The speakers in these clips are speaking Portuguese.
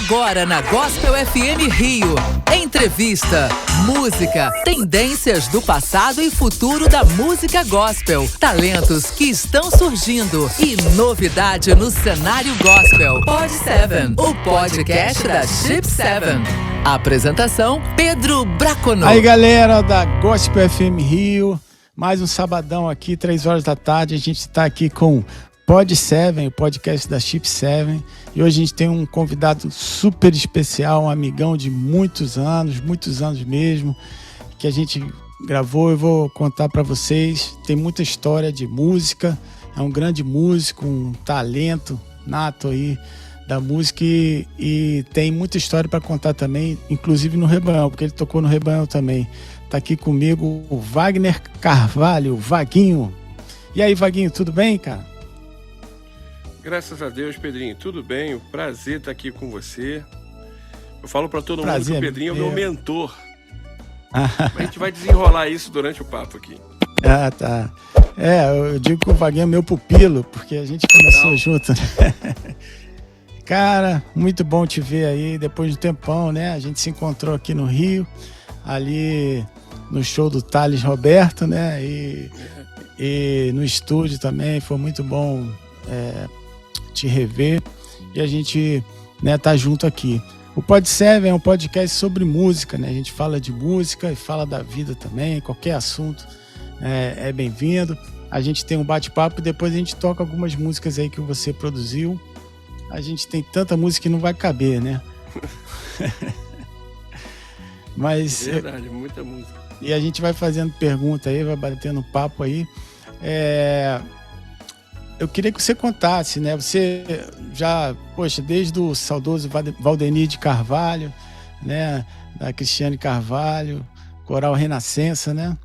Agora na Gospel FM Rio. Entrevista, música, tendências do passado e futuro da música gospel. Talentos que estão surgindo e novidade no cenário gospel. Pod 7, o podcast da Chip 7. Apresentação, Pedro Braconô. Aí, galera da Gospel FM Rio. Mais um sabadão aqui, 3 horas da tarde. A gente está aqui com Pod 7, o podcast da Chip 7. E hoje a gente tem um convidado super especial, um amigão de muitos anos mesmo, que a gente gravou. Eu vou contar para vocês. Tem muita história de música, é um grande músico, um talento nato aí da música e tem muita história para contar também, inclusive no Rebanhão, porque ele tocou no Rebanhão também. Tá aqui comigo o Wagner Carvalho, Vaguinho. E aí, Vaguinho, tudo bem, cara? Graças a Deus, Pedrinho, tudo bem? O prazer estar aqui com você. Eu falo para todo mundo que o Pedrinho é o meu mentor. A gente vai desenrolar isso durante o papo aqui. Ah, tá. Eu digo que o Vaguinho é meu pupilo, porque a gente começou junto, né? Cara, muito bom te ver aí, depois de um tempão, né? A gente se encontrou aqui no Rio, ali no show do Thales Roberto, né? E no estúdio também, foi muito bom te rever. E a gente, né, tá junto aqui. O Pod 7 é um podcast sobre música, né? A gente fala de música e fala da vida também, qualquer assunto é bem-vindo. A gente tem um bate-papo e depois a gente toca algumas músicas aí que você produziu. A gente tem tanta música que não vai caber, né? Mas, verdade, muita música. E a gente vai fazendo pergunta aí, vai batendo papo aí. Eu queria que você contasse, né? Você já, desde o saudoso Valdenir de Carvalho, né? Da Cristiane Carvalho, Coral Renascença, né?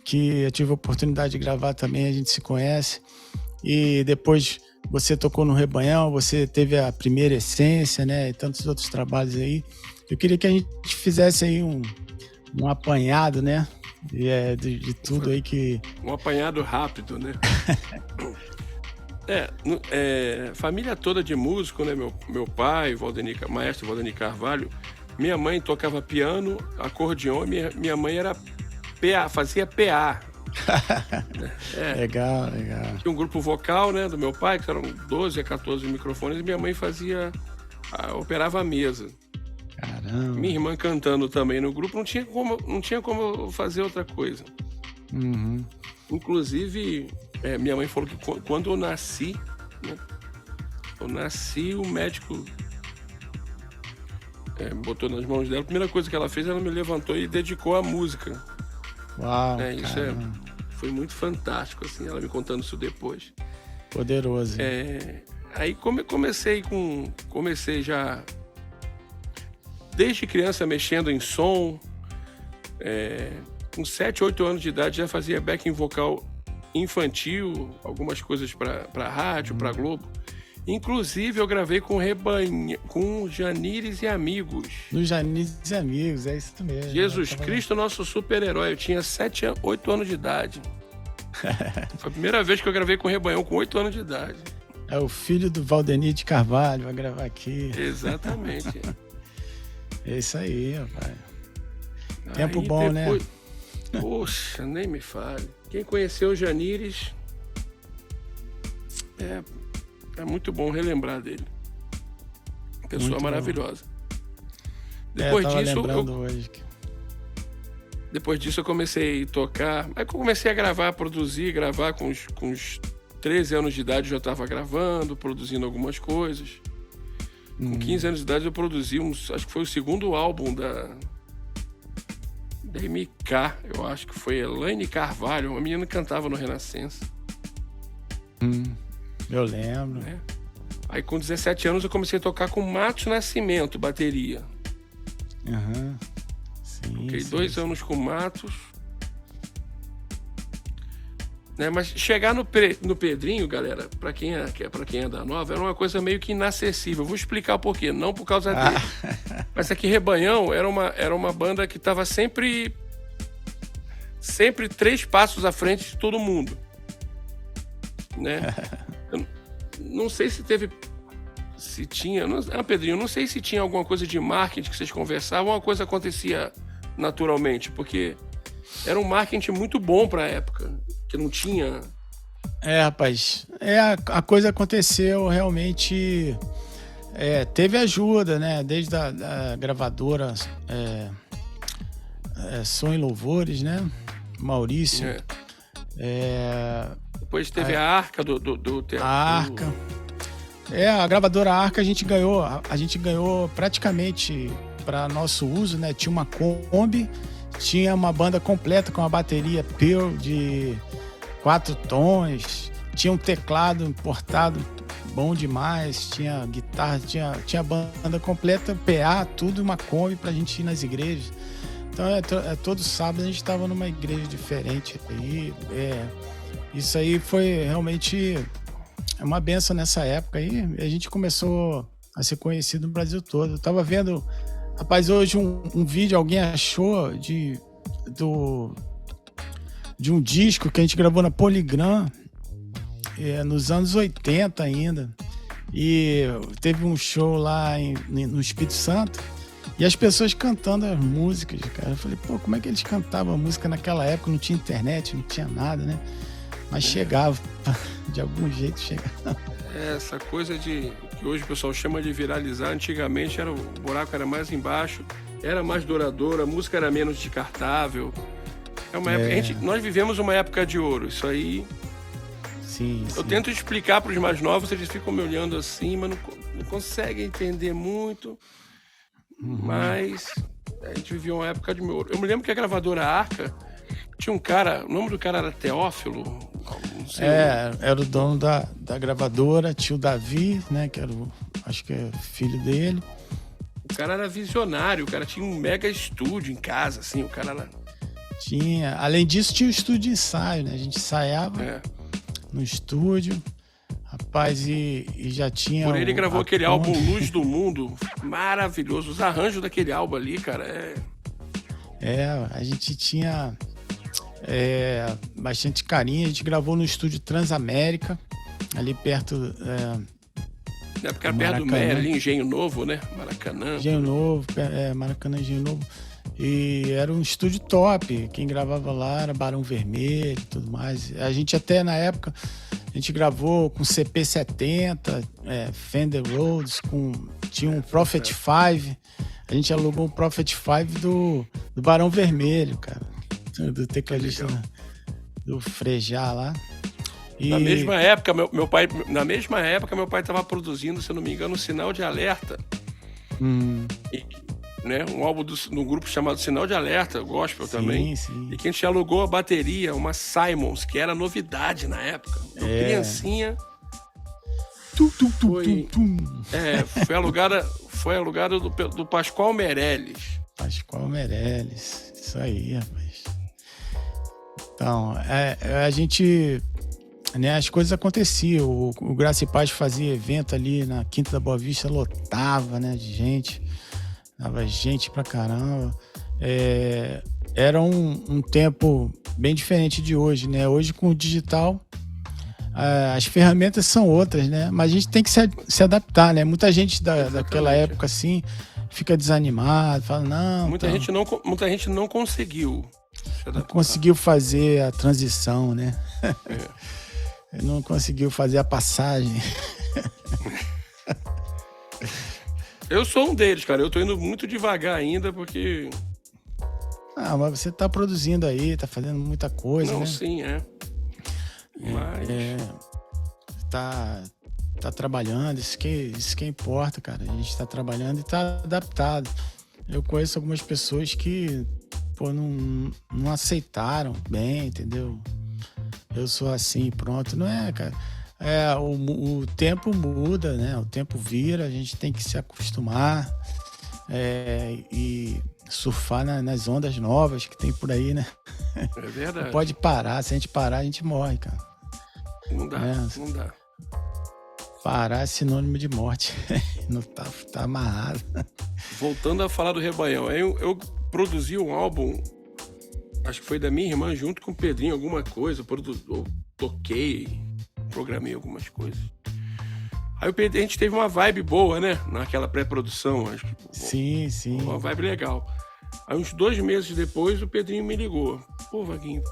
Que eu tive a oportunidade de gravar também, a gente se conhece. E depois você tocou no Rebanhão, você teve a Primeira Essência, né? E tantos outros trabalhos aí. Eu queria que a gente fizesse aí um apanhado, né? De tudo aí que... Um apanhado rápido, né? Família toda de músico, né? Meu pai, maestro Valdenir Carvalho. Minha mãe tocava piano, acordeon. Minha mãe era PA, fazia PA. Legal. Tinha um grupo vocal, né, do meu pai, que eram 12 a 14 microfones, e minha mãe operava a mesa. Caramba. Minha irmã cantando também no grupo, não tinha como fazer outra coisa. Uhum. Inclusive, minha mãe falou que quando eu nasci, né, o médico botou nas mãos dela. A primeira coisa que ela fez, ela me levantou e dedicou a música. Uau, isso foi muito fantástico, assim, ela me contando isso depois. Poderoso. Aí comecei já desde criança mexendo em som. Com 7, 8 anos de idade já fazia backing vocal infantil, algumas coisas para rádio, para Globo. Inclusive eu gravei com Janires e Amigos. No Janires e Amigos, é isso mesmo. Jesus Cristo, nosso super-herói. Eu tinha 8 anos de idade. Foi a primeira vez que eu gravei com o Rebanhão com 8 anos de idade. É o filho do Valdenir de Carvalho, vai gravar aqui. Exatamente. É isso aí, rapaz. Tempo bom, depois, né? Poxa, nem me fale. Quem conheceu o Janires, é muito bom relembrar dele. Pessoa muito maravilhosa. Depois disso eu comecei a tocar. Aí eu comecei a gravar, produzir, com uns 13 anos de idade eu já estava gravando, produzindo algumas coisas. Com 15 anos de idade eu produzi acho que foi o segundo álbum da MK, eu acho que foi Elaine Carvalho, uma menina que cantava no Renascença. Eu lembro. Aí com 17 anos eu comecei a tocar com Matos Nascimento, bateria. Aham. Fiquei 2 anos com Matos. Mas chegar no Pedrinho, galera, pra quem é da nova, era uma coisa meio que inacessível. Vou explicar por quê. Não por causa dele. Mas é que Rebanhão era uma banda que estava sempre 3 passos à frente de todo mundo. Né? Eu não sei se teve se tinha... Pedrinho, não sei se tinha alguma coisa de marketing que vocês conversavam ou uma coisa acontecia naturalmente, porque era um marketing muito bom pra época, que não tinha... Rapaz, a coisa aconteceu realmente... teve ajuda, né? Desde a gravadora Som e Louvores, né? Maurício. Depois teve a Arca do teatro. A Arca. A gravadora Arca a gente ganhou praticamente para nosso uso, né? Tinha uma Kombi, tinha uma banda completa com uma bateria Pearl de 4 tons, tinha um teclado importado bom demais, tinha guitarra, tinha banda completa, PA, tudo, uma Kombi pra gente ir nas igrejas. Então todo sábado a gente estava numa igreja diferente aí. Isso aí foi realmente uma benção nessa época aí. A gente começou a ser conhecido no Brasil todo. Eu tava vendo, rapaz, hoje um vídeo, alguém achou de um disco que a gente gravou na Polygram nos anos 80 ainda. E teve um show lá no Espírito Santo e as pessoas cantando as músicas, cara. Eu falei, pô, como é que eles cantavam a música naquela época? Não tinha internet, não tinha nada, né? Mas chegava, de algum jeito chegava. Essa coisa que hoje o pessoal chama de viralizar, antigamente o buraco era mais embaixo, era mais duradouro, a música era menos descartável. Uma época, nós vivemos uma época de ouro, isso aí... Sim. Eu tento explicar para os mais novos, eles ficam me olhando assim, mas não conseguem entender muito. Mas a gente vivia uma época de ouro. Eu me lembro que a gravadora Arca tinha um cara, o nome do cara era Teófilo. Não sei era o dono da gravadora, tio Davi, né, que era acho que é filho dele. O cara era visionário, o cara tinha um mega estúdio em casa, assim, o cara era... Tinha, além disso tinha o estúdio de ensaio, né, a gente ensaiava no estúdio, rapaz, e já tinha... Por ele gravou aquele álbum Luz do Mundo, maravilhoso, os arranjos daquele álbum ali, cara, a gente tinha bastante carinho, a gente gravou no estúdio Transamérica, ali perto... porque era perto do Meia, ali, Engenho Novo, né? Maracanã. Engenho Novo, Maracanã, Engenho Novo. E era um estúdio top. Quem gravava lá era Barão Vermelho e tudo mais. A gente até, na época, a gente gravou com CP70, Fender Rhodes, tinha um Prophet 5. A gente alugou um Prophet 5 do Barão Vermelho, cara. Do tecladista do Frejá lá. Na mesma época, meu pai estava produzindo, se eu não me engano, Sinal de Alerta. Um álbum no grupo chamado Sinal de Alerta, gospel também. Sim. E que a gente alugou a bateria, uma Simons, que era novidade na época. Criancinha. Foi alugada do Pascoal Meirelles. Pascoal Meirelles, isso aí, rapaz. Então, a gente... Né, as coisas aconteciam. O Graça e Paz fazia evento ali na Quinta da Boa Vista, lotava, né, de gente. Dava gente pra caramba. Era um tempo bem diferente de hoje, né? Hoje, com o digital, as ferramentas são outras, né? Mas a gente tem que se adaptar, né? Muita gente daquela época, assim, fica desanimado, fala, não... Muita gente não conseguiu se adaptar. Não conseguiu fazer a transição, né? Não conseguiu fazer a passagem. Eu sou um deles, cara. Eu tô indo muito devagar ainda, porque... Mas você tá produzindo aí, tá fazendo muita coisa, né? Sim, Mas... Tá trabalhando, isso que importa, cara. A gente tá trabalhando e tá adaptado. Eu conheço algumas pessoas que, não aceitaram bem, entendeu? Eu sou assim, pronto. Não é, cara. O tempo muda, né? O tempo vira, a gente tem que se acostumar e surfar nas ondas novas que tem por aí, né? É verdade. Não pode parar. Se a gente parar, a gente morre, cara. Não dá, não dá. Parar é sinônimo de morte. Não tá amarrado. Voltando a falar do Rebanhão, eu produzi um álbum, acho que foi da minha irmã, junto com o Pedrinho, alguma coisa, eu toquei, programei algumas coisas. Aí a gente teve uma vibe boa, né? Naquela pré-produção. Sim. Uma vibe legal. Aí uns 2 meses depois o Pedrinho me ligou. Pô, Vaguinho,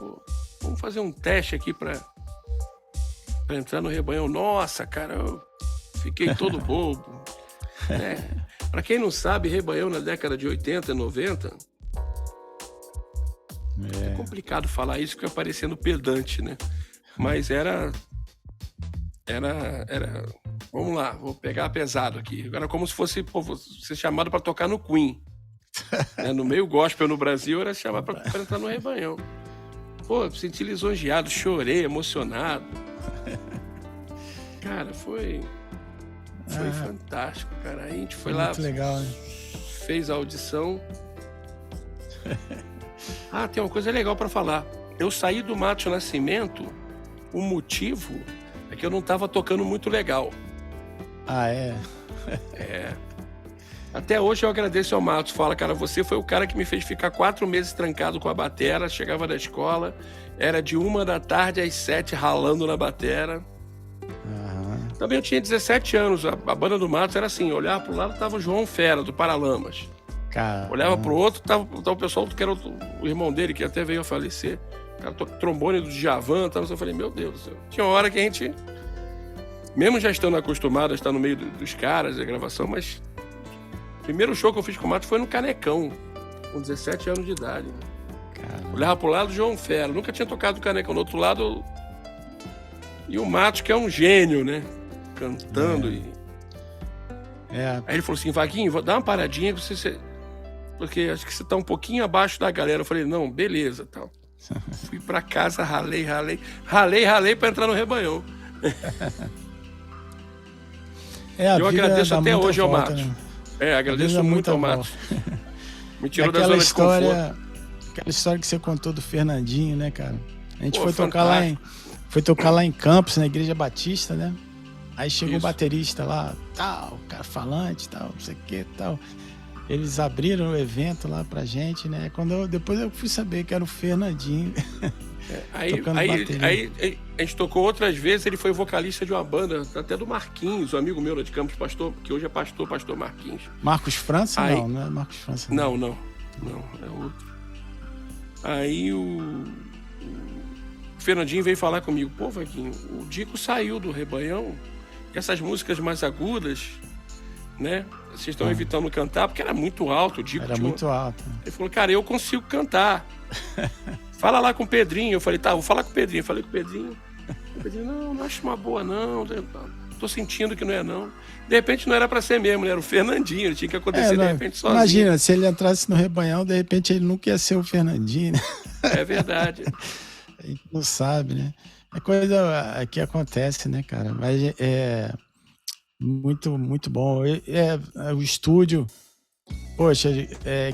vamos fazer um teste aqui pra entrar no Rebanhão. Nossa, cara, eu fiquei todo bobo. Pra quem não sabe, Rebanhão na década de 80, 90... É complicado falar isso, fica parecendo pedante, né? Mas era... Vamos lá, vou pegar pesado aqui. Era como se fosse ser chamado para tocar no Queen. No meio gospel no Brasil, era chamado para entrar no Rebanhão. Pô, me senti lisonjeado, chorei, emocionado. Cara, foi fantástico, cara. Aí a gente foi lá, muito legal, né? Fez a audição. Tem uma coisa legal para falar. Eu saí do Márcio Nascimento, o motivo é que eu não tava tocando muito legal. Até hoje eu agradeço ao Matos. Fala, cara, você foi o cara que me fez ficar 4 meses trancado com a batera. Chegava da escola, era de 1 da tarde às 7 ralando na batera. Também eu tinha 17 anos. A banda do Matos era assim, olhava pro lado, tava o João Fera, do Paralamas. Caramba. Olhava pro outro, tava o pessoal que era o irmão dele, que até veio a falecer. O cara trombone do Djavan, eu falei, meu Deus do céu. Tinha uma hora que a gente, mesmo já estando acostumado a estar no meio dos caras, da gravação, mas o primeiro show que eu fiz com o Matos foi no Canecão, com 17 anos de idade. Olhava pro lado do João Fera, nunca tinha tocado o Canecão. Do outro lado, e o Matos, que é um gênio, né? Cantando. Aí ele falou assim, Vaguinho, dá uma paradinha, porque acho que você tá um pouquinho abaixo da galera. Eu falei, não, beleza, tal. Fui pra casa, ralei pra entrar no Rebanhão. Eu agradeço até hoje ao Matos. Né? Agradeço muito ao Matos. Me tirou da zona de conforto. Aquela história que você contou do Fernandinho, né, cara? A gente foi tocar lá em Campos, na Igreja Batista, né? Aí chegou o baterista lá, tal, cara falante, tal, não sei o que, tal. Eles abriram o evento lá pra gente, né? Depois eu fui saber que era o Fernandinho. Aí a gente tocou outras vezes, ele foi vocalista de uma banda, até do Marquinhos, um amigo meu lá de Campos, pastor, que hoje é pastor Marquinhos. Marcos França? Não é Marcos França. Não, é outro. Aí o Fernandinho veio falar comigo, pô, Vaguinho, o Dico saiu do Rebanhão, e essas músicas mais agudas, né? Vocês estão evitando cantar, porque era muito alto, o Dico. Era muito alto. Ele falou, cara, eu consigo cantar. Fala lá com o Pedrinho. Eu falei, tá, vou falar com o Pedrinho. Falei com o Pedrinho. O Pedrinho, não acho uma boa, não. Tô sentindo que não é, não. De repente não era pra ser mesmo, né? Era o Fernandinho, ele tinha que acontecer de repente sozinho. Imagina, se ele entrasse no Rebanhão, de repente ele nunca ia ser o Fernandinho, né? É verdade. A gente não sabe, né? É coisa que acontece, né, cara? Mas é muito, muito bom. O estúdio, poxa,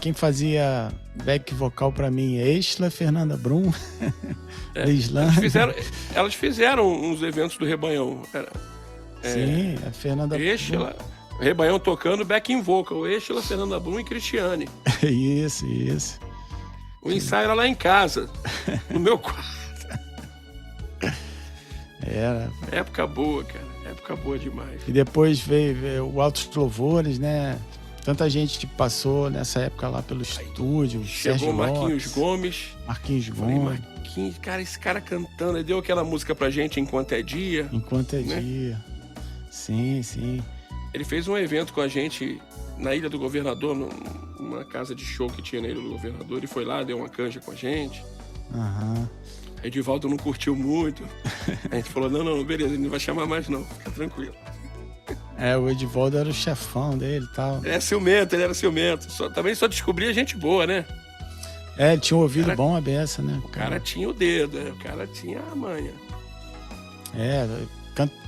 quem fazia back vocal pra mim, Exla, Fernanda Brum, elas fizeram uns eventos do Rebanhão. Sim, a Fernanda Exla, Rebanhão tocando backing vocal, Exla, Fernanda Brum e Cristiane. Isso. O ensaio era lá em casa, no meu quarto. Era. Época boa, cara. Época boa demais. E depois veio o Altos Louvores, né? Tanta gente que passou nessa época lá pelo estúdio. Chegou o Marquinhos Gomes. Falei, Marquinhos, cara, esse cara cantando. Ele deu aquela música pra gente, Enquanto é Dia. Enquanto é né? Dia. Sim. Ele fez um evento com a gente na Ilha do Governador, numa casa de show que tinha na Ilha do Governador. Ele foi lá, deu uma canja com a gente. Edivaldo não curtiu muito. A gente falou, não, beleza, ele não vai chamar mais não, fica tranquilo. O Edivaldo era o chefão dele e tal. Ele era ciumento. Também só descobria gente boa, né? Ele tinha um ouvido bom a beça, né? O cara tinha o dedo, o cara tinha a manha.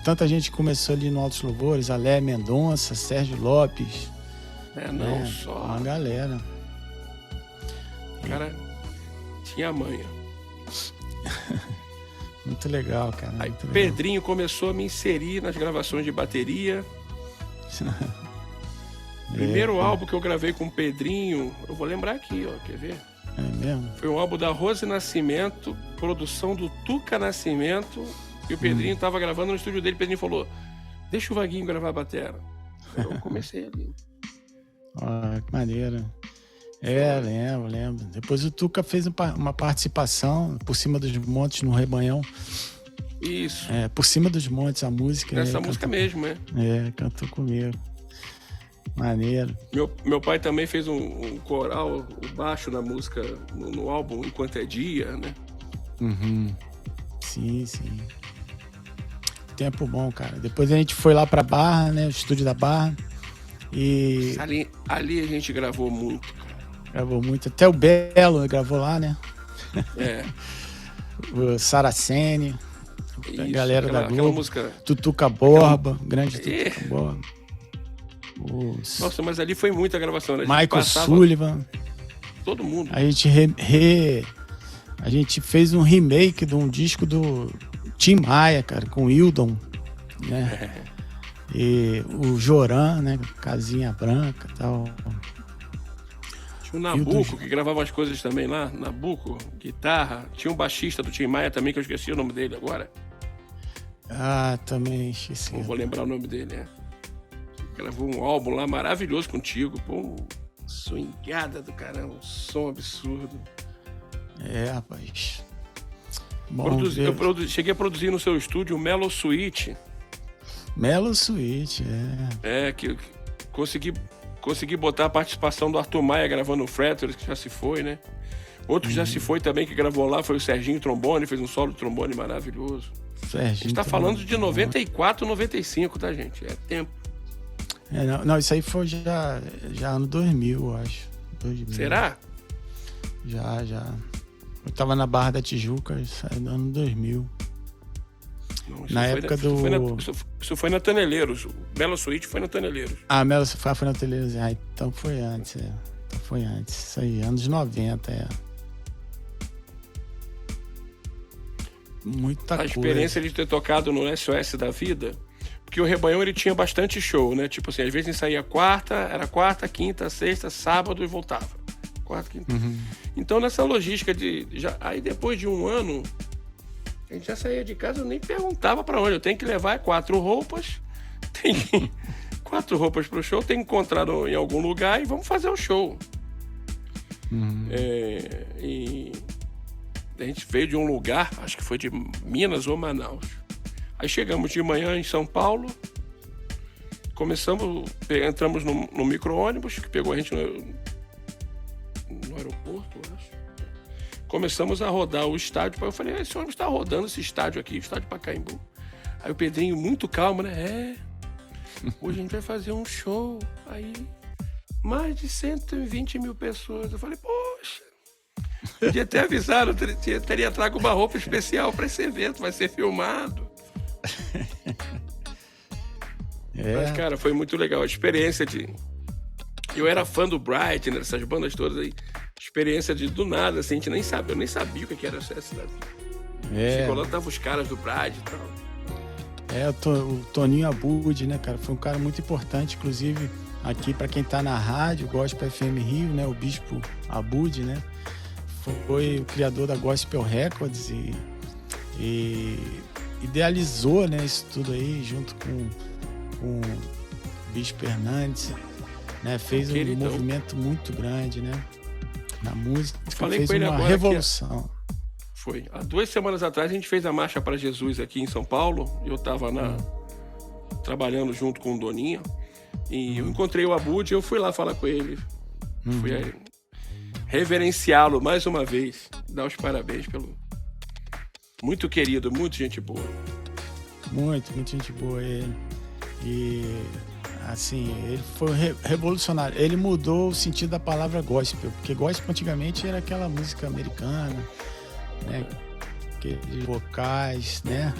Tanta gente começou ali no Altos Louvores, Alé Mendonça, Sérgio Lopes. Só. Uma galera. O cara tinha a manha. Muito legal, cara. Aí Pedrinho começou a me inserir nas gravações de bateria. Primeiro álbum que eu gravei com o Pedrinho, eu vou lembrar aqui, quer ver? É mesmo? Foi um álbum da Rose Nascimento, produção do Tuca Nascimento, e o Pedrinho tava gravando no estúdio dele. O Pedrinho falou, deixa o Vaguinho gravar a batera. Eu comecei ali. Ah, que maneiro. Lembro. Depois o Tuca fez uma participação por cima dos montes no Rebanhão. Isso. Por cima dos montes, a música. Essa música mesmo, né? Cantou comigo. Maneiro. Meu pai também fez um coral, o baixo na música, no álbum Enquanto é Dia, né? Uhum. Sim. Tempo bom, cara. Depois a gente foi lá pra Barra, né? O estúdio da Barra. E ali a gente gravou muito, cara. Gravou muito. Até o Belo gravou lá, né? O Saraceni. A galera da Globo. Música... Tutuca Borba. Grande Tutuca Borba. Nossa, mas ali foi muita gravação, né? Michael Sullivan. Todo mundo. A gente a gente fez um remake de um disco do Tim Maia, cara, com o Hildon, né? E o Joran, né? Casinha Branca e tal. Tinha o Nabuco, que gravava as coisas também lá. Nabuco, guitarra. Tinha um baixista do Tim Maia também, que eu esqueci o nome dele agora. Também esqueci. Não vou lembrar o nome dele, né? Gravou um álbum lá maravilhoso contigo. Pô, swingada do caramba, um som absurdo. Rapaz. Eu cheguei a produzir no seu estúdio o Mellow Suite. Mellow Suite, que consegui botar a participação do Arthur Maia gravando o Fretters, que já se foi, né? Outro que já se foi também, que gravou lá, foi o Serginho Trombone, fez um solo de trombone maravilhoso. A gente tá falando de 94, 95, tá, gente? É tempo. Não, isso aí foi já ano 2000, eu acho. 2000. Será? Já. Eu tava na Barra da Tijuca, isso é no ano 2000. Não, na época do... Isso foi na Taneleiros. O Belo Suíte foi na Taneleiros. Melo foi na Taneleiros. Então foi antes, Então foi antes. Isso aí, anos 90, Muita coisa. A experiência de ter tocado no SOS da vida... Porque o Rebanhão, ele tinha bastante show, né? Tipo assim, às vezes a gente saía era quarta, quinta, sexta, sábado e voltava. Quarta, quinta. Uhum. Então, nessa logística aí depois de um ano, a gente já saía de casa, eu nem perguntava pra onde. Eu tenho que levar 4 roupas, 4 roupas pro show, tenho que encontrar em algum lugar e vamos fazer o show. Uhum. E a gente veio de um lugar, acho que foi de Minas ou Manaus. Aí chegamos de manhã em São Paulo, entramos no micro-ônibus, que pegou a gente no aeroporto, eu acho. Começamos a rodar o estádio, eu falei, esse ônibus tá rodando esse estádio aqui, o estádio Pacaembu. Aí o Pedrinho, muito calmo, né? Hoje a gente vai fazer um show, aí mais de 120 mil pessoas. Eu falei, poxa, podia ter avisado, teria trago uma roupa especial para esse evento, vai ser filmado. Mas, cara, foi muito legal a experiência eu era fã do Bright, né, dessas bandas todas aí. Experiência do nada, assim, eu nem sabia o que era essa cidade. Chegou lá, tava os caras do Bright e tal. O Toninho Abud, né, cara, foi um cara muito importante, inclusive aqui para quem tá na rádio, Gospel FM Rio, né, o Bispo Abud, né, foi o criador da Gospel Records e idealizou, né, isso tudo aí junto com o Bispo Hernandes, né, fez um movimento muito grande, né, na música. Falei fez com ele uma agora revolução. Foi. Há 2 semanas atrás a gente fez a Marcha para Jesus aqui em São Paulo. Eu estava trabalhando junto com o Doninha e eu encontrei o Abud e eu fui lá falar com ele. Fui aí reverenciá-lo mais uma vez, dar os parabéns pelo... Muito querido, muito gente boa. Muito gente boa ele. E, assim, ele foi revolucionário. Ele mudou o sentido da palavra gospel, porque gospel antigamente era aquela música americana, né? Aqueles vocais, né?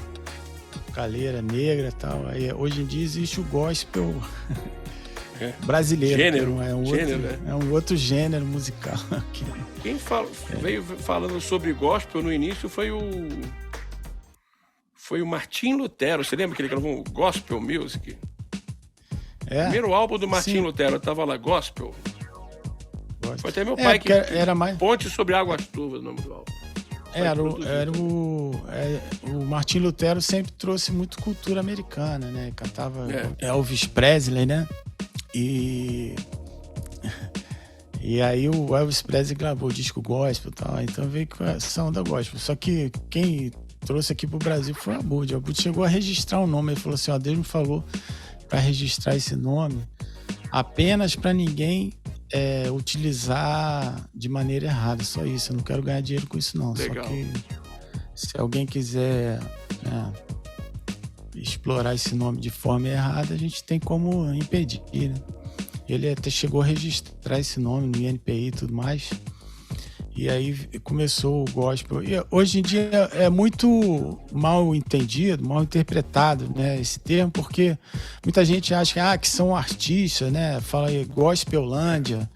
Caleira negra e tal. Aí, hoje em dia existe o gospel brasileiro. Gênero. É um outro gênero musical. Quem veio falando sobre gospel no início foi o Martim Lutero. Você lembra que ele gravou um Gospel Music? Primeiro álbum do Martim Lutero, tava lá, Gospel. Foi até meu pai que era mais... Ponte sobre Águas Turvas, o nome do álbum. O Martin Lutero sempre trouxe muito cultura americana, né? Cantava Elvis Presley, né? E aí o Elvis Presley gravou o disco gospel e tal, então veio com essa onda gospel. Só que quem trouxe aqui pro Brasil foi o Abud. O Abud chegou a registrar o nome, ele falou assim, Deus me falou para registrar esse nome apenas para ninguém utilizar de maneira errada, só isso. Eu não quero ganhar dinheiro com isso não. Legal. Só que se alguém quiser explorar esse nome de forma errada, a gente tem como impedir, né? Ele até chegou a registrar esse nome no INPI e tudo mais. E aí começou o gospel. E hoje em dia é muito mal entendido, mal interpretado, né, esse termo, porque muita gente acha que são artistas, né? Fala aí, Gospelândia.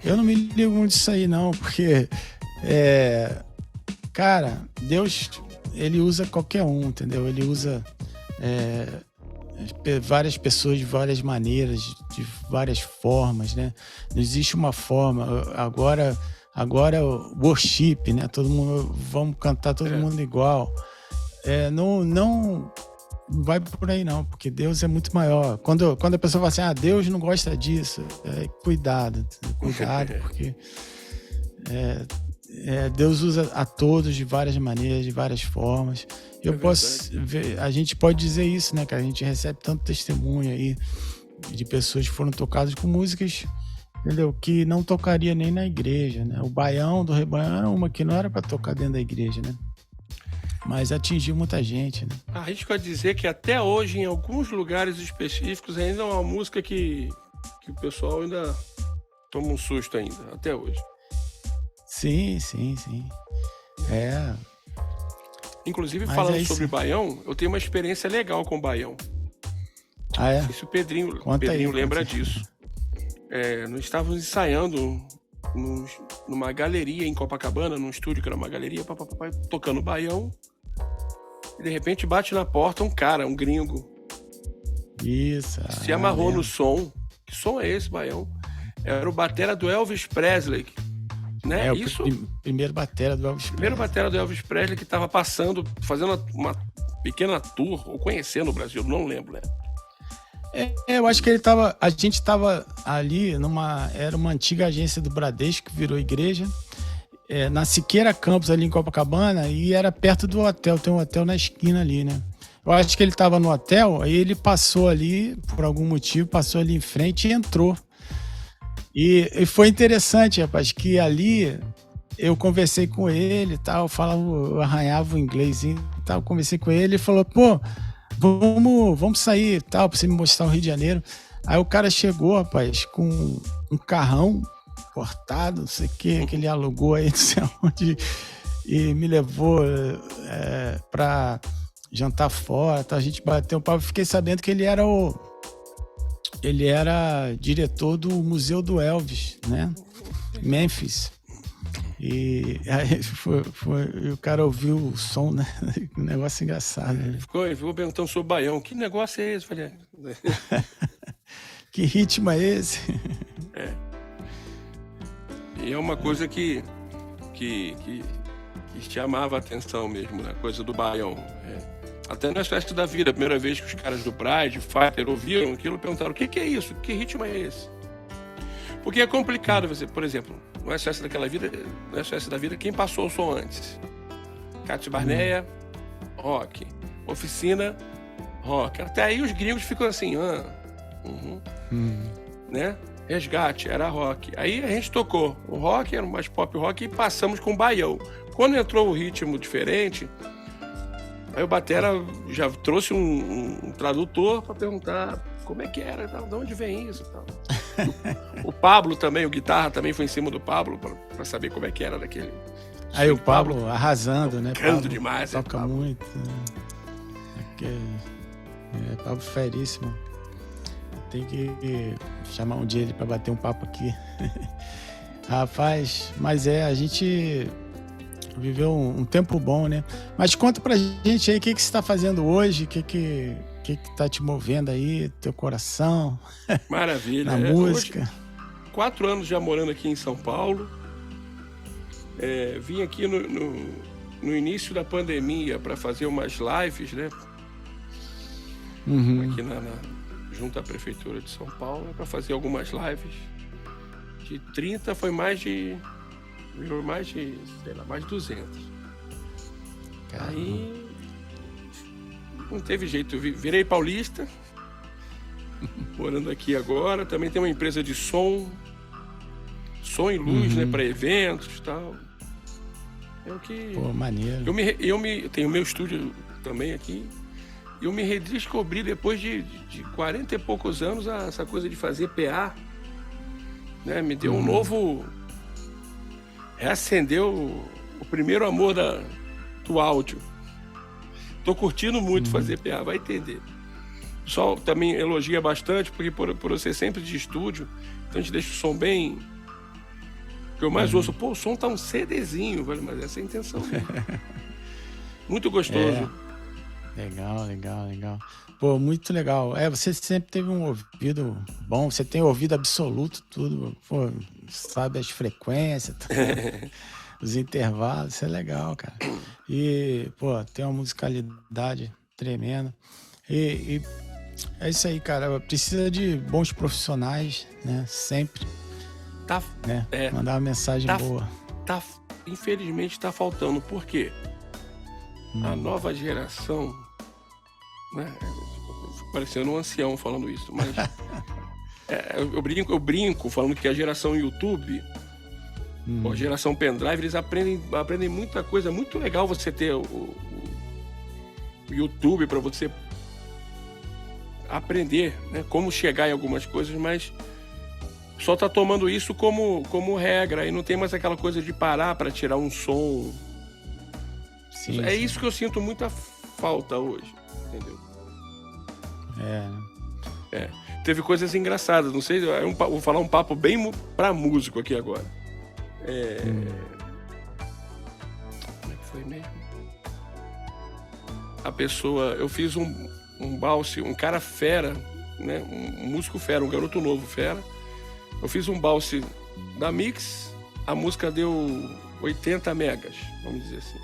Eu não me ligo muito disso aí, não, porque, cara, Deus, ele usa qualquer um, entendeu? Ele usa várias pessoas de várias maneiras, de várias formas, né? Não existe uma forma. Agora worship, né? Todo mundo, vamos cantar todo mundo igual. Não vai por aí não, porque Deus é muito maior. Quando a pessoa fala assim, Deus não gosta disso, cuidado, porque Deus usa a todos de várias maneiras, de várias formas. A gente pode dizer isso, né, cara? A gente recebe tanto testemunho aí de pessoas que foram tocadas com músicas, entendeu? Que não tocaria nem na igreja, né? O Baião do Rebanho era uma que não era para tocar dentro da igreja, né? Mas atingiu muita gente, né? Arrisco a dizer que até hoje, em alguns lugares específicos, ainda é uma música que o pessoal ainda toma um susto ainda, até hoje. Sim. Inclusive, falando sobre Baião, eu tenho uma experiência legal com o Baião. Não sei se o Pedrinho lembra disso. Nós estávamos ensaiando numa galeria em Copacabana, num estúdio que era uma galeria, tocando Baião, e de repente bate na porta um gringo. Isso. Se amarrou no som. Que som é esse, Baião? Era o batera do Elvis Presley, né? Primeiro batera do Elvis Presley. Primeiro batera do Elvis Presley, que estava passando, fazendo uma pequena tour, ou conhecendo o Brasil, não lembro, né? Eu acho que a gente estava ali era uma antiga agência do Bradesco que virou igreja, na Siqueira Campos, ali em Copacabana, e era perto do hotel, tem um hotel na esquina ali, né? Eu acho que ele estava no hotel, aí ele passou ali, por algum motivo, passou ali em frente e entrou. E foi interessante, rapaz, que ali eu conversei com ele e tal, eu arranhava o inglês e tal, conversei com ele, ele falou, vamos sair, tal, pra você me mostrar o Rio de Janeiro. Aí o cara chegou, rapaz, com um carrão importado, não sei o que ele alugou aí, não sei onde, e me levou pra jantar fora, tá? A gente bateu um papo, fiquei sabendo que ele era diretor do Museu do Elvis, né? Memphis. E aí o cara ouviu o som, né? Um negócio engraçado. Né? Ficou perguntando sobre o Baião. Que negócio é esse? Falei, que ritmo é esse? E é uma coisa que chamava a atenção mesmo, né? Coisa do Baião. Até nas festas da vida, a primeira vez que os caras do Pride, Fighter, ouviram aquilo, perguntaram, o que é isso? Que ritmo é esse? Porque é complicado você, por exemplo, no SOS da vida, quem passou o som antes? Cátia Barneia, rock. Oficina, rock. Até aí os gringos ficam assim, né? Resgate, era rock. Aí a gente tocou o rock, era mais pop rock, e passamos com o Baião. Quando entrou o ritmo diferente, aí o batera já trouxe um tradutor para perguntar como é que era, de onde vem isso e tal. O Pablo também, o guitarra também foi em cima do Pablo para saber como é que era daquele. Aí o Pablo arrasando, né? Tocando demais. Toca muito. Pablo feríssimo. Tem que chamar um dia ele para bater um papo aqui. Rapaz, mas a gente viveu um tempo bom, né? Mas conta pra gente aí o que você está fazendo hoje, o que tá te movendo aí, teu coração. Maravilha. Na música. Hoje, 4 anos já morando aqui em São Paulo. Vim aqui no início da pandemia para fazer umas lives, né? Aqui junto à Prefeitura de São Paulo, para fazer algumas lives. De 30 foi virou mais de 200. Caramba. Aí não teve jeito, eu virei paulista, morando aqui agora. Também tem uma empresa de som e luz, né, para eventos e tal. É o que... Pô, maneiro. Eu tenho meu estúdio também aqui. Eu me redescobri depois de 40 e poucos anos essa coisa de fazer PA, né? Me deu um novo... Reacendeu o primeiro amor do áudio. Tô curtindo muito fazer PA, vai entender. O pessoal também elogia bastante, porque por eu ser sempre de estúdio, então a gente deixa o som bem... O que eu mais ouço, pô, o som tá um CDzinho, velho, mas essa é a intenção. Muito gostoso. Legal. Pô, muito legal. Você sempre teve um ouvido bom, você tem ouvido absoluto, tudo. Pô, sabe as frequências, os intervalos, isso é legal, cara. E, pô, tem uma musicalidade tremenda. E é isso aí, cara. Precisa de bons profissionais, né? Sempre. Né? Mandar uma mensagem boa. Infelizmente tá faltando. Por quê? A nova geração, né? Parecendo um ancião falando isso, mas eu brinco falando que a geração YouTube, a geração pendrive, eles aprendem muita coisa. Muito legal você ter o YouTube para você aprender, né, como chegar em algumas coisas, mas só tá tomando isso como regra e não tem mais aquela coisa de parar para tirar um som. Sim. Isso que eu sinto muita falta hoje, entendeu? Teve coisas engraçadas, não sei, vou falar um papo bem pra músico aqui agora. Como é que foi mesmo? A pessoa, eu fiz um balse, um cara fera, né? Um músico fera, um garoto novo fera. Eu fiz um balse da Mix, a música deu 80 megas, vamos dizer assim.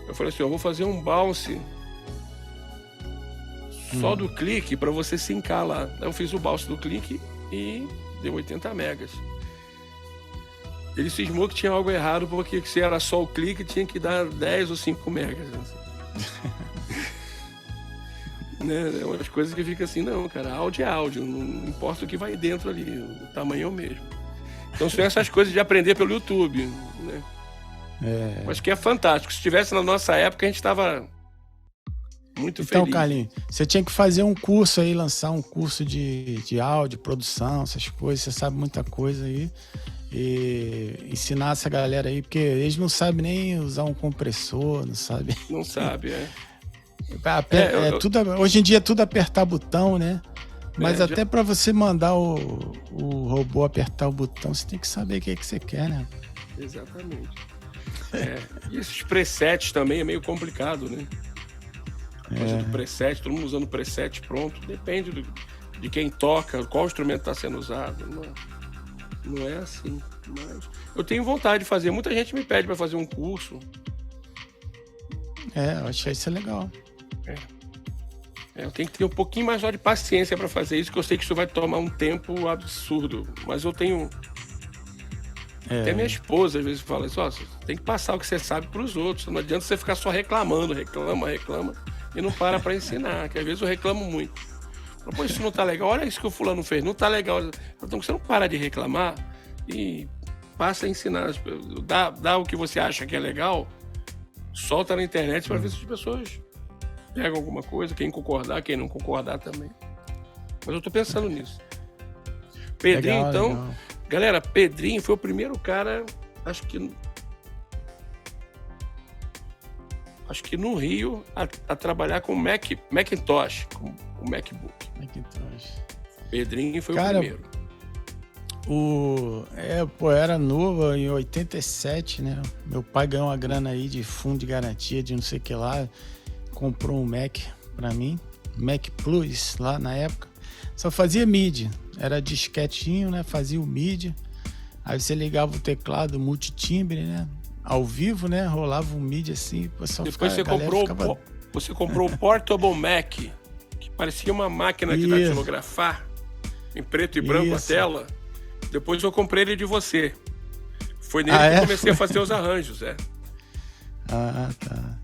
Eu falei assim, eu vou fazer um bounce só do clique para você sincar lá. Eu fiz o bounce do clique e deu 80 megas. Ele cismou que tinha algo errado, porque se era só o clique tinha que dar 10 ou 5 megas. Assim. Né? É umas coisas que fica assim, não, cara, áudio é áudio, não importa o que vai dentro ali, o tamanho é o mesmo. Então são essas coisas de aprender pelo YouTube, né? Acho que é fantástico. Se tivesse na nossa época, a gente estava muito feliz. Então, Carlinhos, você tinha que fazer um curso aí, lançar um curso de áudio, produção, essas coisas. Você sabe muita coisa aí. E ensinar essa galera aí, porque eles não sabem nem usar um compressor, não sabem. Não sabe, hoje em dia é tudo apertar botão, né? Mas até para você mandar o robô apertar o botão, você tem que saber o que você quer, né? Exatamente. E esses presets também é meio complicado, né? Coisa do preset, todo mundo usando preset pronto. Depende de quem toca, qual instrumento está sendo usado. Não é assim. Mas eu tenho vontade de fazer. Muita gente me pede para fazer um curso. Eu achei isso legal. Eu tenho que ter um pouquinho mais de paciência para fazer isso, que eu sei que isso vai tomar um tempo absurdo. Mas eu tenho... Até minha esposa às vezes fala assim, você tem que passar o que você sabe para os outros. Não adianta você ficar só reclamando, reclama e não para ensinar, que às vezes eu reclamo muito. Pô, isso não tá legal, olha isso que o fulano fez, não tá legal. Então você não para de reclamar e passa a ensinar. Dá o que você acha que é legal, solta na internet para ver se as pessoas pegam alguma coisa, quem concordar, quem não concordar também. Mas eu tô pensando nisso. Pedrinho, legal, então... Legal. Galera, Pedrinho foi o primeiro cara, acho que no Rio, a trabalhar com Macintosh, com o MacBook. Macintosh. Pedrinho foi o primeiro. Era novo, em 87, né? Meu pai ganhou uma grana aí de fundo de garantia, de não sei o que lá, comprou um Mac pra mim, Mac Plus, lá na época. Só fazia MIDI, era disquetinho, né? Fazia o MIDI. Aí você ligava o teclado multitimbre, né? ao vivo, né? Rolava um MIDI assim, o pessoal Depois ficava, você comprou o Portable Mac, que parecia uma máquina de datilografar, em preto e branco a tela. Depois eu comprei ele de você. Foi nele que eu comecei a fazer os arranjos, Ah, tá.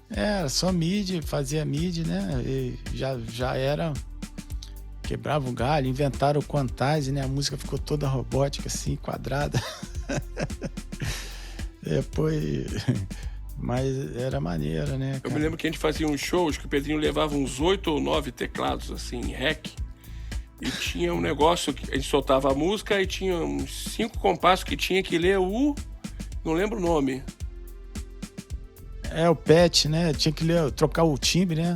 Era só MIDI, fazia MIDI, né? E já era... Quebrava o galho, inventaram o Quantize, né? A música ficou toda robótica, assim, quadrada. Depois... Mas era maneira, né, cara? Eu me lembro que a gente fazia uns shows que o Pedrinho levava uns 8 ou 9 teclados, assim, em REC. E tinha um negócio que a gente soltava a música e tinha uns 5 compassos que tinha que ler não lembro o nome. O patch, né? Tinha que trocar o timbre, né?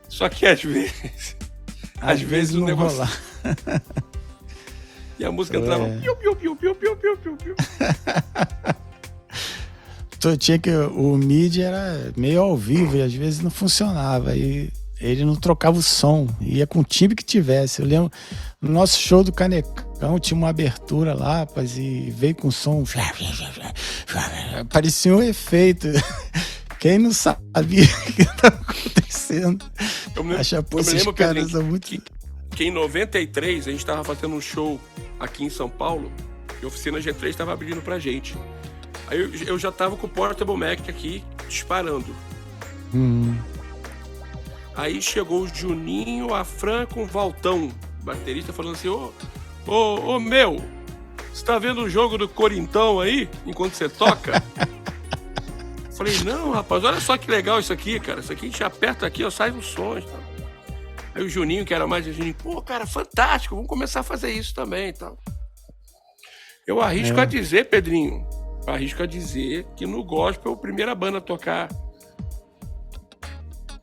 Só que às vezes... Às vezes o negócio... E a música entrava... Piu, piu, piu, piu, piu, piu, piu, piu. Então, tinha que... O MIDI era meio ao vivo e às vezes não funcionava. E ele não trocava o som. Ia com o timbre que tivesse. Eu lembro... No nosso show do Canecão tinha uma abertura lá, rapaz, e veio com som... Parecia um efeito... Quem não sabia o que estava acontecendo? Eu me lembro, Pedrinho, que em 93 a gente estava fazendo um show aqui em São Paulo e a Oficina G3 estava abrindo pra gente. Aí eu já estava com o Portable Mac aqui disparando. Aí chegou o Juninho, a Fran com o Valtão, baterista, falando assim: ô meu, você tá vendo o jogo do Corintão aí, enquanto você toca? Falei, não, rapaz, olha só que legal isso aqui, cara. Isso aqui a gente aperta aqui, ó, sai os sons. Tá? Aí o Juninho, que era mais o Juninho, pô, cara, fantástico, vamos começar a fazer isso também e tal. Eu arrisco a dizer, Pedrinho, que no gospel, a primeira banda a tocar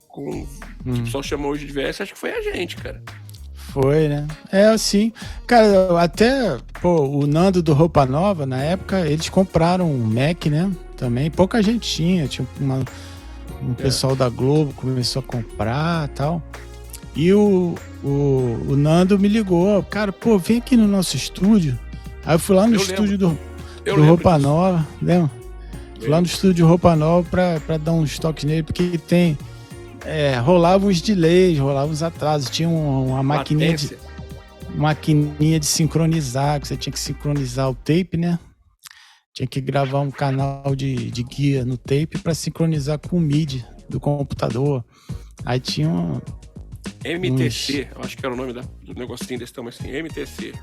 com que o pessoal chamou hoje de VS, acho que foi a gente, cara. Foi, né? Assim. Cara, até o Nando do Roupa Nova, na época, eles compraram um Mac, né? Também. Pouca gente tinha. Tinha um pessoal da Globo começou a comprar e tal. E o Nando me ligou. Cara, vem aqui no nosso estúdio. Aí eu fui lá no estúdio do Roupa Nova. Lembra? Fui lá no estúdio Roupa Nova pra dar uns toques nele, porque tem... rolavam uns delays, rolavam uns atrasos. Tinha uma maquininha de sincronizar, que você tinha que sincronizar o tape, né? Tinha que gravar um canal de guia no tape para sincronizar com o MIDI do computador. Aí tinha MTC, eu acho que era o nome do negocinho desse tamanho assim, MTC.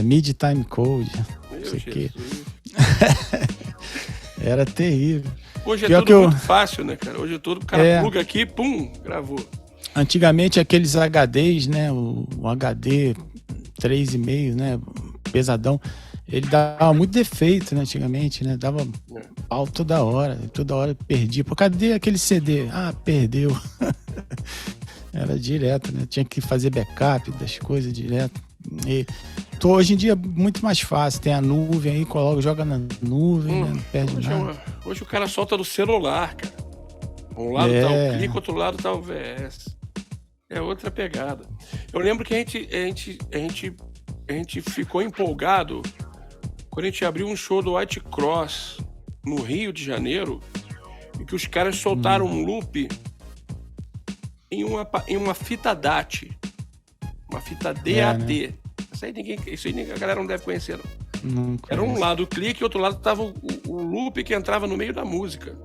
MIDI Time Code. Não sei o quê. Era terrível. Hoje é tudo muito fácil, né, cara? Hoje é tudo, o cara pluga aqui, pum, gravou. Antigamente aqueles HDs, né? O HD 3,5, né? Pesadão. Ele dava muito defeito, né? Antigamente, né? Dava pau toda hora perdia. Pô, cadê aquele CD? Perdeu. Era direto, né? Tinha que fazer backup das coisas direto. E hoje em dia é muito mais fácil. Tem a nuvem aí, joga na nuvem, né? Não perde nada. Hoje o cara solta do celular, cara. Um lado tá o clique, outro lado tá o VS. É outra pegada. Eu lembro que a gente ficou empolgado quando a gente abriu um show do White Cross no Rio de Janeiro e que os caras soltaram um loop em uma fita DAT. Uma fita DAT. Né? Isso aí a galera não deve conhecer, não. Era um lado o clique e outro lado tava o loop que entrava no meio da música.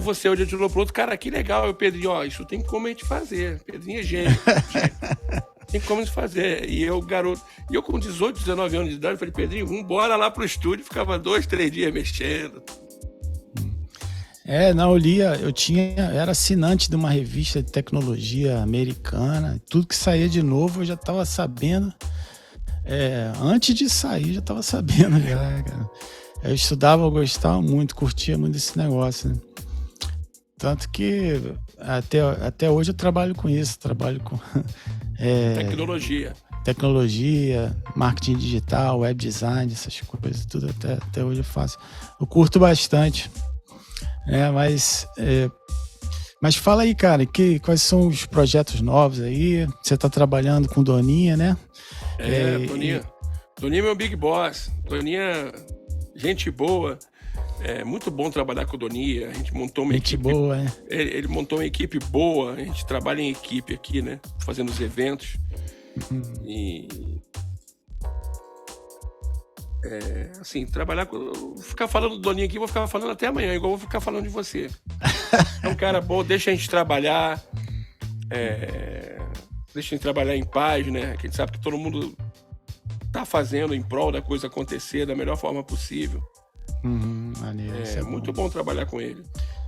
Você olhou de novo pro outro, cara, que legal. Eu, Pedrinho, isso tem como a gente fazer. Pedrinho é gênio. Tem como a gente fazer. E eu, garoto, com 18, 19 anos de idade, falei, Pedrinho, vambora lá pro estúdio. Ficava 2, 3 dias mexendo. Era assinante de uma revista de tecnologia americana. Tudo que saía de novo eu já estava sabendo. Antes de sair, já estava sabendo. Cara. Eu estudava, eu gostava muito, curtia muito desse negócio, né? Tanto que até hoje eu trabalho com isso. Trabalho com tecnologia, marketing digital, web design, essas coisas, tudo até hoje eu faço. Eu curto bastante. Mas fala aí, cara, quais são os projetos novos aí? Você tá trabalhando com Doninha, né? Doninha é meu big boss. Doninha Gente boa. É muito bom trabalhar com o Doni. A gente montou uma Gente equipe. boa, né? Ele montou uma equipe boa. A gente trabalha em equipe aqui, né? Fazendo os eventos. E. Assim, trabalhar com. Ficar falando do Doni aqui, vou ficar falando até amanhã, igual eu vou ficar falando de você. É um cara bom, deixa a gente trabalhar. Deixa a gente trabalhar em paz, né? Que a gente sabe que todo mundo tá fazendo em prol da coisa acontecer da melhor forma possível. Maneiro, É muito bom trabalhar com ele.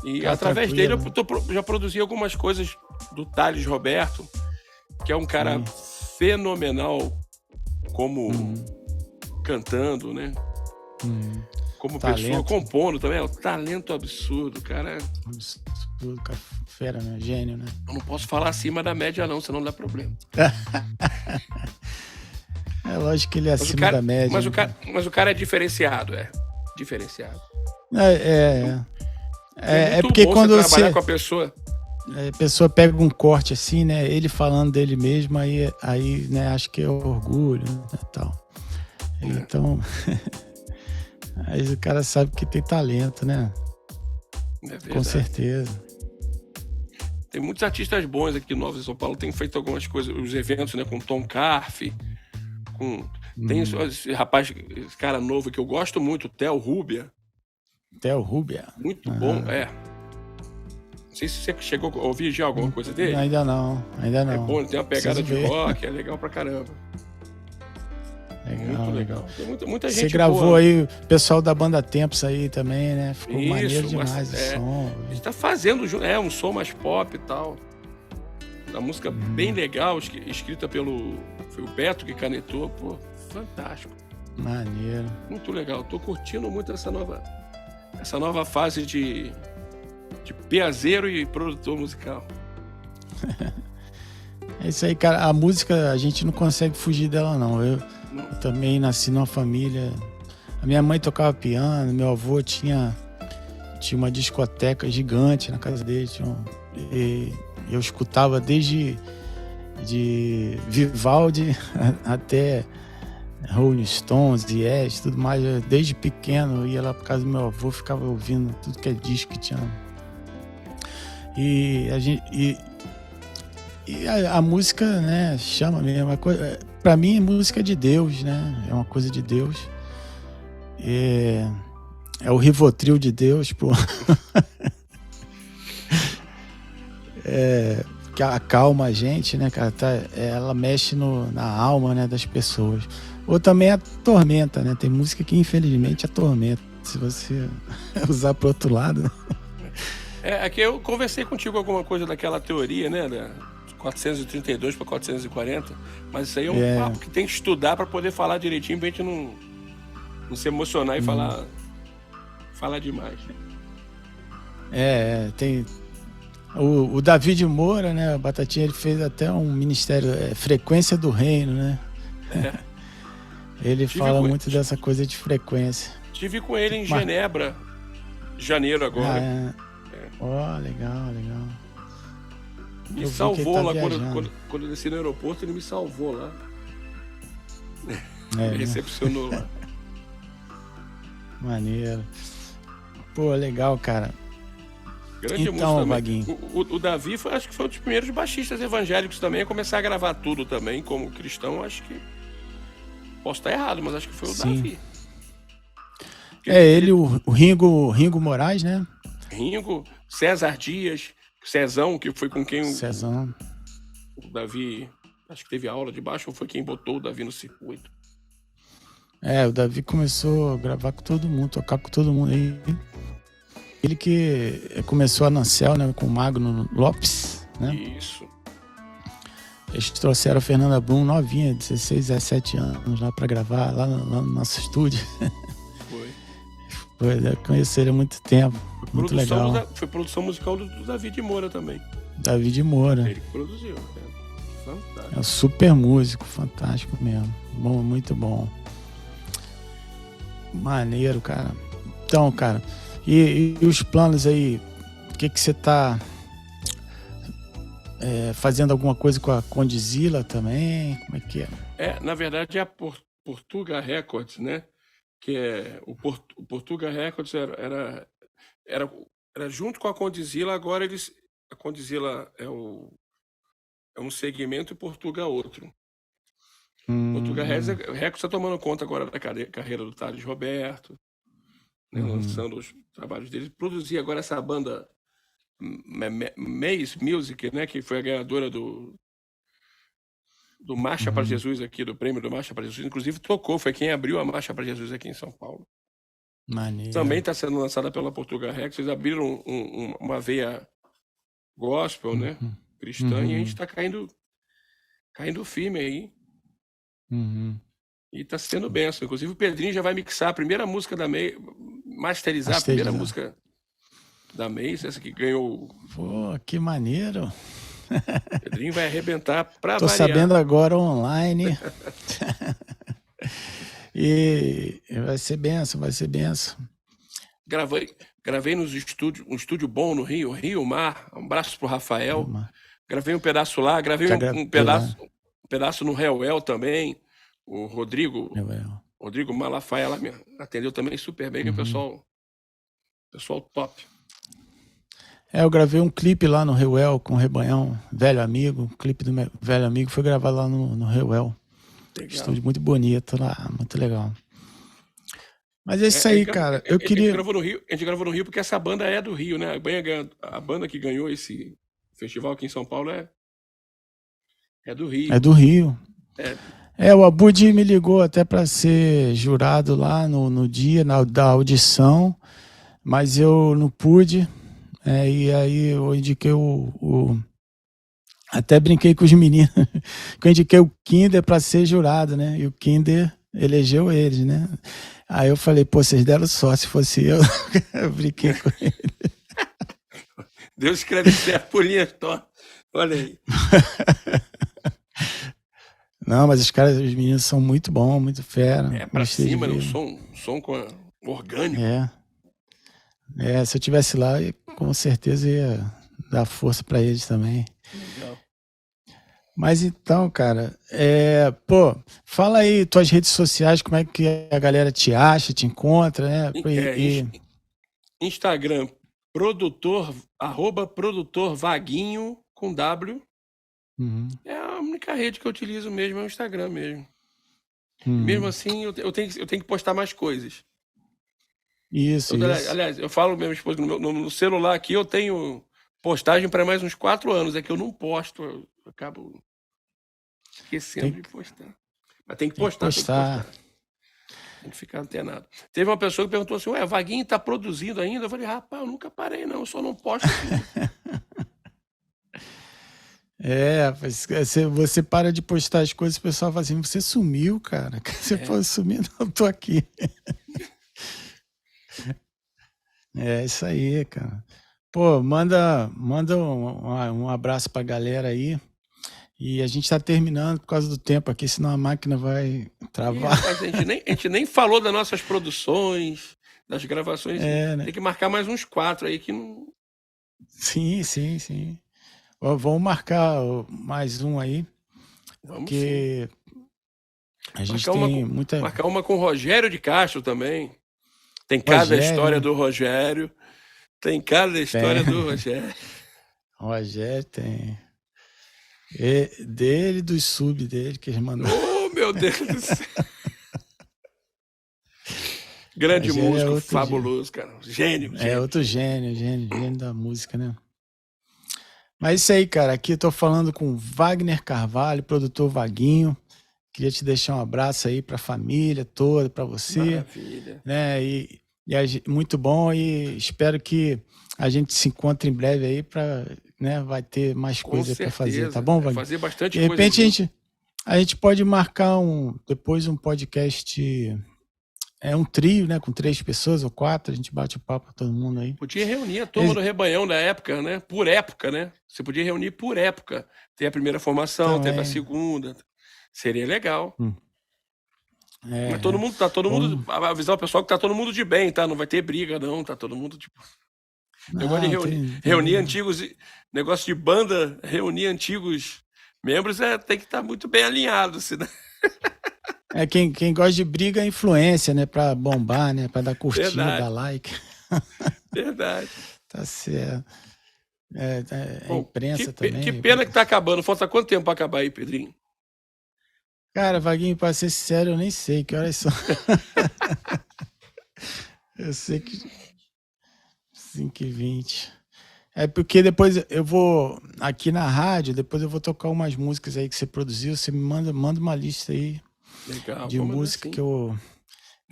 E Tá através tranquilo. dele eu já produzi algumas coisas do Thales Roberto, que é um cara fenomenal como cantando, né? Como pessoa, Talento. compondo também. É um talento absurdo, cara. Absurdo, cara, fera, né? Gênio, né? Eu não posso falar acima da média, não, senão dá problema. É lógico que ele é Mas acima da média. mas o cara é diferenciado, diferenciado. É muito porque bom quando você trabalhar você... com a pessoa. A pessoa pega um corte assim, né? Ele falando dele mesmo, aí né, acho que é orgulho, né, tal. Então, aí o cara sabe que tem talento, né? É verdade. Com certeza. Tem muitos artistas bons aqui novos em São Paulo, tem feito algumas coisas, os eventos, né, com Tom Carf, tem esse rapaz, esse cara novo que eu gosto muito, o Theo Rubia. Theo Rubia. Muito bom, Não sei se você chegou a ouvir já alguma coisa dele. Ainda não. É bom, ele tem uma pegada Preciso de ver. rock, é legal pra caramba. Muito legal. Tem muita gente Você gravou boa. aí o pessoal da banda Tempos aí também, né? Ficou maneiro demais o som. A gente tá fazendo um som mais pop e tal. Uma música bem legal, escrita foi o Beto que canetou, pô, fantástico. Maneiro. Muito legal. Tô curtindo muito essa nova fase de piazeiro e produtor musical. É isso aí, cara. A música, a gente não consegue fugir dela, não. Eu também nasci numa família... A minha mãe tocava piano, meu avô tinha uma discoteca gigante na casa dele. E eu escutava desde de Vivaldi até Rolling Stones, Yes, tudo mais. Desde pequeno eu ia lá pra casa do meu avô, ficava ouvindo tudo que é disco que tinha. E a música, né, chama mesmo. Pra mim, música é de Deus, né? É uma coisa de Deus. É o Rivotril de Deus, pô. Que acalma a gente, né, cara? Ela mexe na alma, né, das pessoas. Ou também atormenta, né? Tem música que, infelizmente, atormenta. Se você usar pro outro lado, né? Aqui eu conversei contigo alguma coisa daquela teoria, né? Da 432 para 440. Mas isso aí é um papo que tem que estudar para poder falar direitinho, pra gente não se emocionar e falar demais. Tem... O David Moura, né? O Batatinha, ele fez até um ministério, Frequência do Reino, né? Ele fala muito dessa coisa de frequência. Estive com ele em Genebra, janeiro agora. Legal. Me salvou lá quando eu desci no aeroporto, ele me salvou lá. Me recepcionou lá. Maneiro. Pô, legal, cara. Grande música também. Vaguinho. O Davi acho que foi um dos primeiros baixistas evangélicos também a começar a gravar tudo também, como cristão. Acho que posso estar errado, mas acho que foi o Davi. Ele, o Ringo Moraes, né? Ringo, César Dias, Cezão, que foi com quem o Davi, acho que teve aula de baixo, ou foi quem botou o Davi no circuito. O Davi começou a gravar com todo mundo, tocar com todo mundo. Ele que começou a Nancel, né, com o Magno Lopes, né? Isso. Eles trouxeram a Fernanda Brum novinha, 16, 17 anos, lá pra gravar, lá no nosso estúdio. Eu conheci ele há muito tempo. Muito legal. Foi produção musical do David Moura também. David Moura. Ele que produziu. Fantástico. É um super músico, fantástico mesmo. Bom, muito bom. Maneiro, cara. Então, cara, e os planos aí? O que você tá fazendo alguma coisa com a Condzilla também? Como é que é? Na verdade é a Portuga Records, né? que é o Portuga Records era, era junto com a Condzilla, agora a Condzilla é um segmento e Portuga outro. Portuga Records está tomando conta agora da carreira do Thales Roberto, né, lançando os trabalhos dele. Produzir agora essa banda Maze Music, né, que foi a ganhadora do Marcha para Jesus aqui, do prêmio do Marcha para Jesus. Inclusive foi quem abriu a Marcha para Jesus aqui em São Paulo. Maneiro. Também está sendo lançada pela Portuga Records. Eles abriram uma veia gospel, né, cristã, e a gente está caindo firme aí. E está sendo benção. Inclusive o Pedrinho já vai mixar a primeira música da Maze, masterizar a primeira música da Maze, essa que ganhou. Pô, que maneiro. Pedrinho vai arrebentar pra Tô variar. sabendo agora online. E vai ser benção, vai ser benção. Gravei um estúdio bom no Rio Mar. Um abraço pro Rafael. Gravei um pedaço lá, gravei um pedaço no Reuel também. O Rodrigo Malafaia lá me atendeu também super bem, que é o pessoal top. Eu gravei um clipe lá no Reuel com o Rebanhão, velho amigo. O clipe do meu velho amigo foi gravado lá no Reuel. Estúdio muito bonito lá, muito legal. Mas é isso aí, cara. Eu queria... A gente gravou no Rio porque essa banda é do Rio, né? A banda que ganhou esse festival aqui em São Paulo é do Rio. É do Rio. O Abud me ligou até para ser jurado lá no dia da audição, mas eu não pude. E aí eu indiquei até brinquei com os meninos, que eu indiquei o Kinder para ser jurado, né? E o Kinder elegeu eles, né? Aí eu falei, pô, vocês deram sorte, se fosse eu brinquei com ele. Deus escreve certo por linhas tortas. Olha aí. Não, mas os meninos são muito bons, muito fera. É pra cima, né? O som orgânico. Se eu tivesse lá, com certeza ia dar força pra eles também. Legal. Mas então, cara, fala aí tuas redes sociais, como é que a galera te acha, te encontra, né? Instagram, @produtor Vaguinho com W. É a única rede que eu utilizo mesmo, é o Instagram mesmo. Mesmo assim, eu tenho que postar mais coisas. Isso. Aliás, eu falo mesmo, esposa, no celular aqui eu tenho postagem para mais uns 4 anos. É que eu não posto, eu acabo esquecendo de postar. Mas tem que postar. Tem que ficar antenado. Teve uma pessoa que perguntou assim, Vaguinho tá produzindo ainda? Eu falei, rapaz, eu nunca parei não, eu só não posto tudo. Você para de postar as coisas, o pessoal fala assim, você sumiu, cara. Você pode sumir, não, eu tô aqui. É isso aí, cara. Pô, manda um abraço pra galera aí. E a gente tá terminando por causa do tempo aqui, senão a máquina vai travar. Rapaz, a gente nem falou das nossas produções, das gravações. Né? Tem que marcar mais uns 4 aí que não... Sim. Vamos marcar mais um aí. Vamos porque sim. A gente tem muita... Marcar uma com o Rogério de Castro também. Tem cada história do Rogério. Rogério tem. Dele, dos sub dele, que eles mandaram. Oh, meu Deus do céu. Grande músico, fabuloso, cara. Gênio. Outro gênio da música, né? Mas isso aí, cara. Aqui eu tô falando com Wagner Carvalho, produtor Vaguinho. Queria te deixar um abraço aí pra família toda, pra você. Maravilha. Né? Muito bom, e espero que a gente se encontre em breve aí pra, né, vai ter mais coisa para fazer, tá bom, Wagner? Fazer bastante coisa. De repente coisa a gente pode marcar depois um podcast, um trio, né, com 3 pessoas ou 4, a gente bate o papo com todo mundo aí. Podia reunir a turma do Rebanhão da época, né? Por época, né? Você podia reunir por época. Tem a primeira formação, teve a segunda. Seria legal. Mas todo mundo, avisar o pessoal que tá todo mundo de bem, tá? Não vai ter briga, não. Tá todo mundo, tipo... Negócio de reunir antigos... Negócio de banda, reunir antigos membros, tem que estar muito bem alinhado, senão... Quem gosta de briga é influência, né? Pra bombar, né? Pra dar curtida, Verdade. dar like. Verdade. Tá certo. A Bom, imprensa que também. pena que tá acabando. Falta quanto tempo pra acabar aí, Pedrinho? Cara, Vaguinho, pra ser sincero, eu nem sei que horas são. Eu sei que 5h20. É porque depois eu vou, aqui na rádio, depois eu vou tocar umas músicas aí que você produziu. Você me manda uma lista aí Legal, de vamos música assim. que eu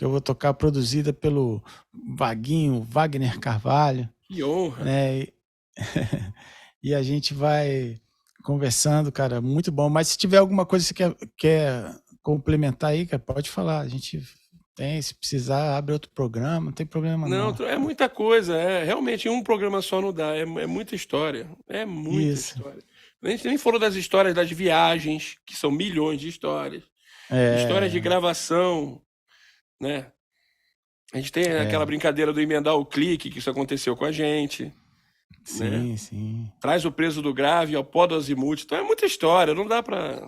vou tocar, produzida pelo Vaguinho, Wagner Carvalho, Que honra. né? E a gente vai conversando, cara, muito bom. Mas se tiver alguma coisa que você quer complementar aí, cara, pode falar. A gente tem, se precisar, abre outro programa, não tem problema Não, não. é muita coisa. Realmente, em um programa só não dá. É muita história. É muita Isso. história. A gente nem falou das histórias das viagens, que são milhões de histórias. Histórias de gravação, né? A gente tem aquela brincadeira do emendar o clique, que isso aconteceu com a gente. Né? Sim, sim. Traz o preso do grave ao pó do azimuth. Então é muita história, não dá pra...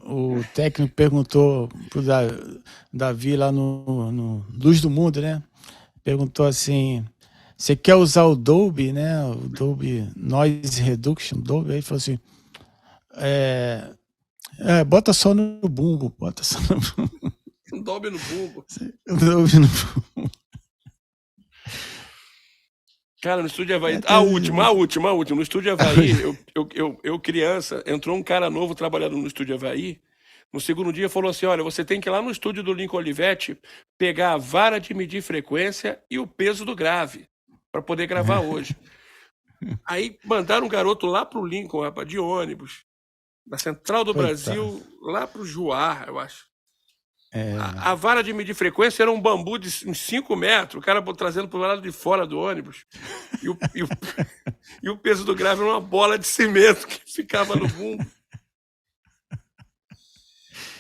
O técnico perguntou pro Davi lá no Luz do Mundo, né? Perguntou assim, você quer usar o Dolby, né? O Dolby Noise Reduction, Dolby. Aí ele falou assim, bota só no bumbo, bota só no bumbo. Dolby no bumbo. Dolby no bumbo. Cara, no Estúdio Havaí... A última. No Estúdio Havaí, eu criança, entrou um cara novo trabalhando no Estúdio Havaí. No segundo dia falou assim, olha, você tem que ir lá no estúdio do Lincoln Olivetti pegar a vara de medir frequência e o peso do grave para poder gravar hoje. Aí mandaram um garoto lá pro Lincoln, rapaz, de ônibus, da Central do Brasil, lá pro Juá, eu acho. A vara de medir frequência era um bambu de uns 5 metros, o cara trazendo pro lado de fora do ônibus. E o peso do grave era uma bola de cimento que ficava no bumbo.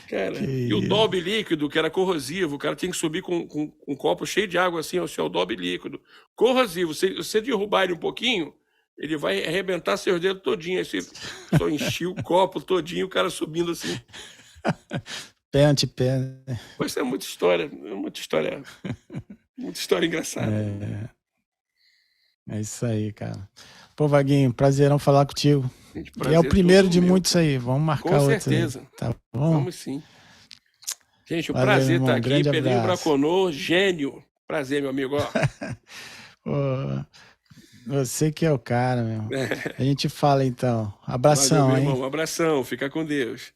Cara, e o Dolby líquido, que era corrosivo, o cara tinha que subir com um copo cheio de água assim, o Dolby líquido. Corrosivo, se você derrubar ele um pouquinho, ele vai arrebentar seus dedos todinho. Aí você só enchia o copo todinho, o cara subindo assim. Pé ante-pé, né? Pois é muita história engraçada. É isso aí, cara. Pô, Vaguinho, prazerão falar contigo. Gente, e é o primeiro de muitos aí. Vamos marcar outro. Com certeza. Aí, tá bom? Vamos sim. Gente, o Valeu, prazer irmão. estar aqui. Grande Pedrinho abraço. Braconô, gênio. Prazer, meu amigo. Pô, você que é o cara, meu. A gente fala então. Abração, valeu, meu hein? irmão. Um abração. Fica com Deus.